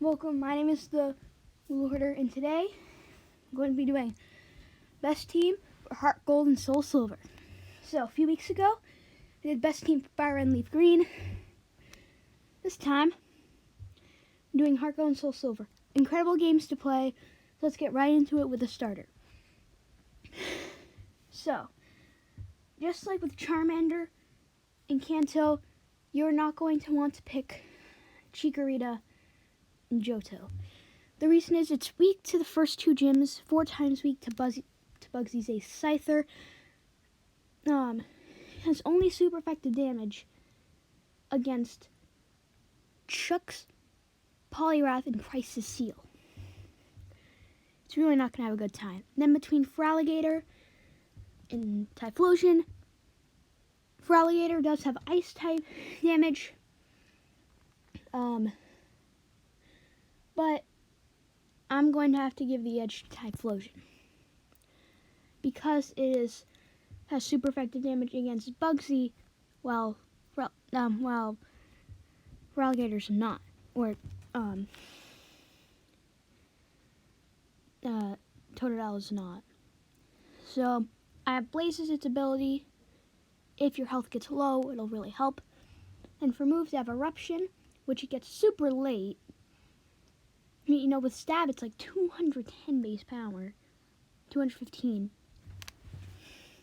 Welcome, my name is the Wooloo, and today I'm going to be doing Best Team for Heart Gold and Soul Silver. So, a few weeks ago, I did Best Team for Fire Red and Leaf Green. This time, I'm doing Heart Gold and Soul Silver. Incredible games to play, so let's get right into it with the starter. So, just like with Charmander and Kanto, you're not going to want to pick Chikorita and Johto. The reason is it's weak to the first two gyms, 4 times weak to Bugsy's Ace Scyther. Has only super effective damage against Chuck's Poliwrath and Price's Seal. It's really not going to have a good time. Then between Feraligatr and Typhlosion, Feraligatr does have Ice type damage, but I'm going to have to give the edge to Typhlosion because it has super effective damage against Bugsy, while Feraligatr's not, or Totodile is not. So I have Blaze as its ability. If your health gets low, it'll really help. And for moves, I have Eruption, which it gets super late. You know, with Stab, it's like 210 base power. 215.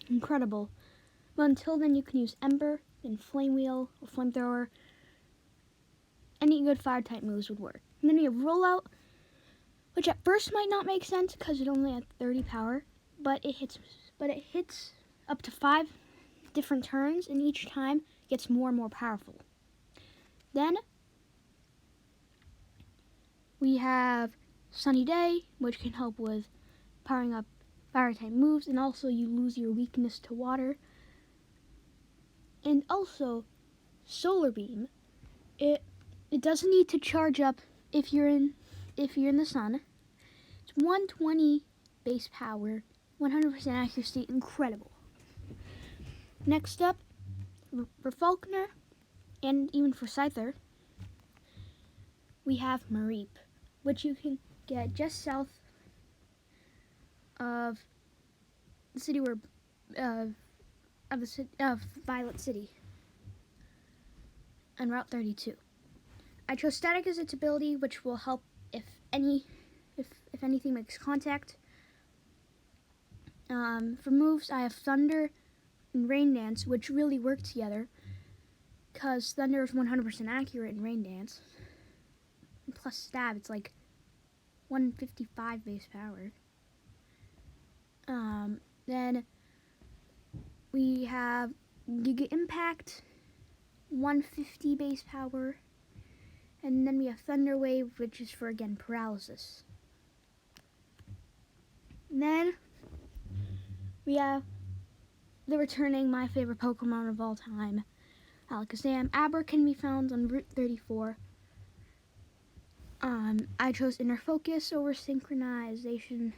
Incredible. But until then, you can use Ember, then Flame Wheel, or Flamethrower. Any good Fire-type moves would work. And then we have Rollout, which at first might not make sense because it only has 30 power, but it hits up to 5 different turns, and each time gets more and more powerful. Then we have Sunny Day, which can help with powering up fire-type moves, and also you lose your weakness to water. And also, Solar Beam. It doesn't need to charge up if you're in the sun. It's 120 base power, 100% accuracy, incredible. Next up, for Falconer, and even for Scyther, we have Mareep, which you can get just south of the city of Violet City on Route 32. I chose Static as its ability, which will help if anything makes contact. For moves, I have Thunder and Rain Dance, which really work together because Thunder is 100% accurate in Rain Dance. And plus Stab, it's like 155 base power. Then we have Giga Impact, 150 base power. And then we have Thunder Wave, which is for, again, paralysis. And then we have the returning my favorite Pokemon of all time, Alakazam. Abra can be found on Route 34. I chose Inner Focus over Synchronization.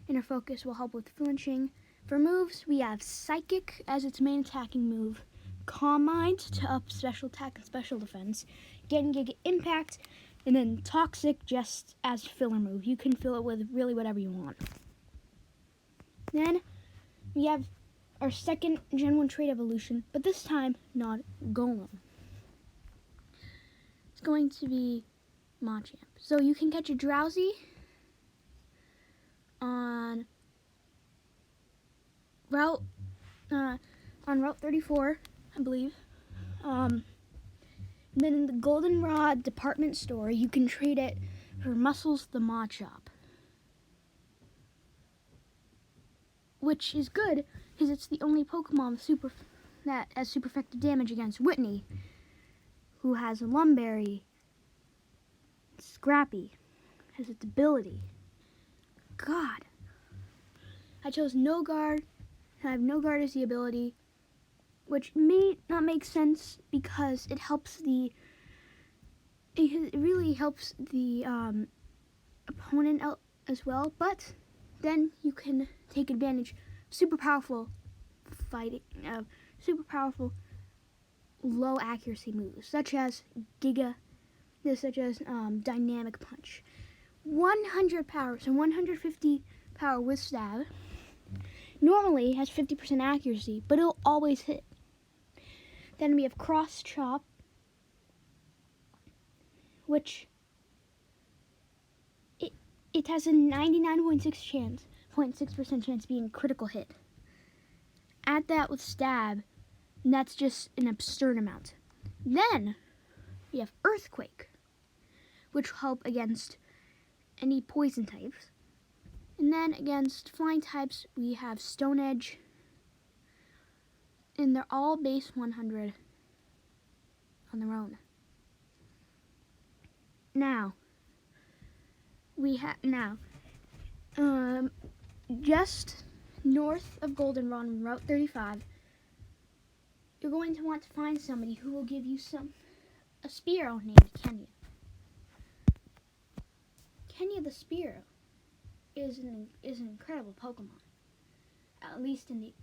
Inner Focus will help with flinching. For moves, we have Psychic as its main attacking move, Calm Mind to up special attack and special defense, getting Giga Impact, and then Toxic just as filler move. You can fill it with really whatever you want. Then we have our second Gen 1 trait evolution, but this time not Golem. It's going to be Machamp. So you can catch a Drowsy on Route 34, I believe. And then in the Goldenrod department store, you can trade it for Muscles the Machop, which is good because it's the only Pokemon that has super effective damage against Whitney, who has a Lumberry. Scrappy has its ability. God. I chose No Guard. I have No Guard as the ability, which may not make sense because it really helps the opponent out as well, but then you can take advantage of super powerful low accuracy moves, such as Giga such as dynamic punch. 100 power, so 150 power with stab. Normally has 50% accuracy, but it'll always hit. Then we have cross chop, which it has a 99.6% chance being a critical hit. Add that with stab, and that's just an absurd amount. Then we have earthquake, which will help against any poison types. And then against flying types, we have stone edge, and they're all base 100 on their own. Now, just north of Goldenrod, Route 35, you're going to want to find somebody who will give you a Spearow named Kenya. Kenya the Spearow is an incredible Pokemon. At least in the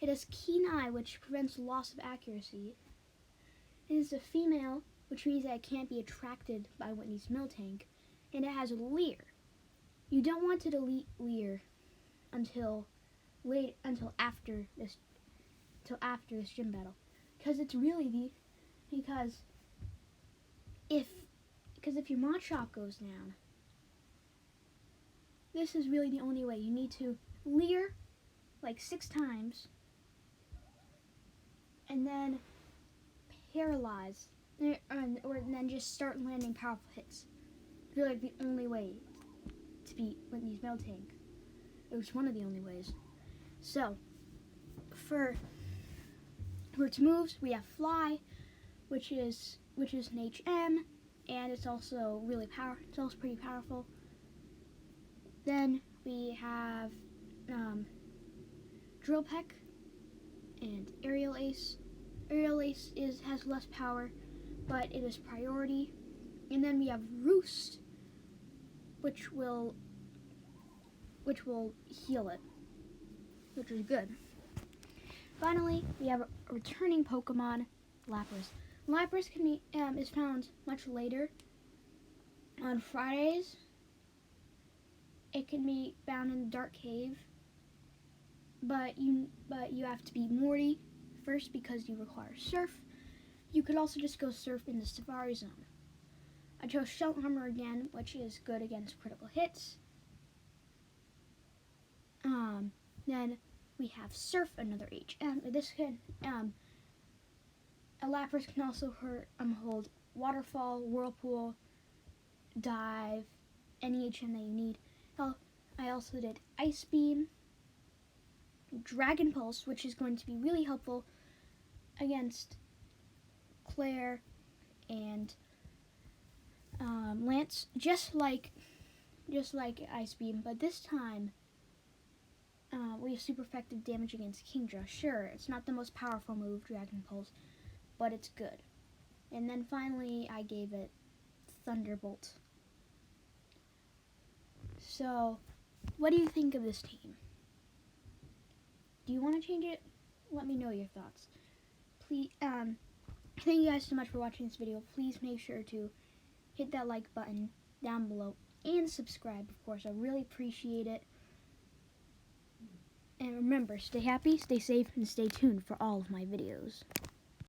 it has keen eye, which prevents loss of accuracy. It is a female, which means that it can't be attracted by Whitney's Miltank, and it has a leer. You don't want to delete leer until after this gym battle, because it's really because if your Machop goes down, this is really the only way. You need to leer like 6 times and then paralyze, or then just start landing powerful hits. It's really the only way to beat Whitney's Miltank. It was one of the only ways. So, for its moves, we have Fly, which is an HM, and it's also it's also pretty powerful. Then we have Drill Peck and Aerial Ace. Aerial Ace has less power, but it is priority. And then we have Roost, which will heal it, which is good. Finally, we have a returning Pokemon, Lapras. Lapras is found much later on Fridays. It can be found in the Dark Cave, but you have to beat Morty first because you require Surf. You could also just go Surf in the Safari Zone. I chose Shell Armor again, which is good against critical hits. Then we have Surf, another HM. This can a Lapras can also hold Waterfall, Whirlpool, Dive, any HM that you need. I also did Ice Beam, Dragon Pulse, which is going to be really helpful against Claire and Lance, just like Ice Beam, but this time we have super effective damage against Kingdra. Sure, it's not the most powerful move, Dragon Pulse, but it's good. And then finally, I gave it Thunderbolt. So, what do you think of this team? Do you want to change it? Let me know your thoughts. Please, thank you guys so much for watching this video. Please make sure to hit that like button down below and subscribe, of course. I really appreciate it. And remember, stay happy, stay safe, and stay tuned for all of my videos.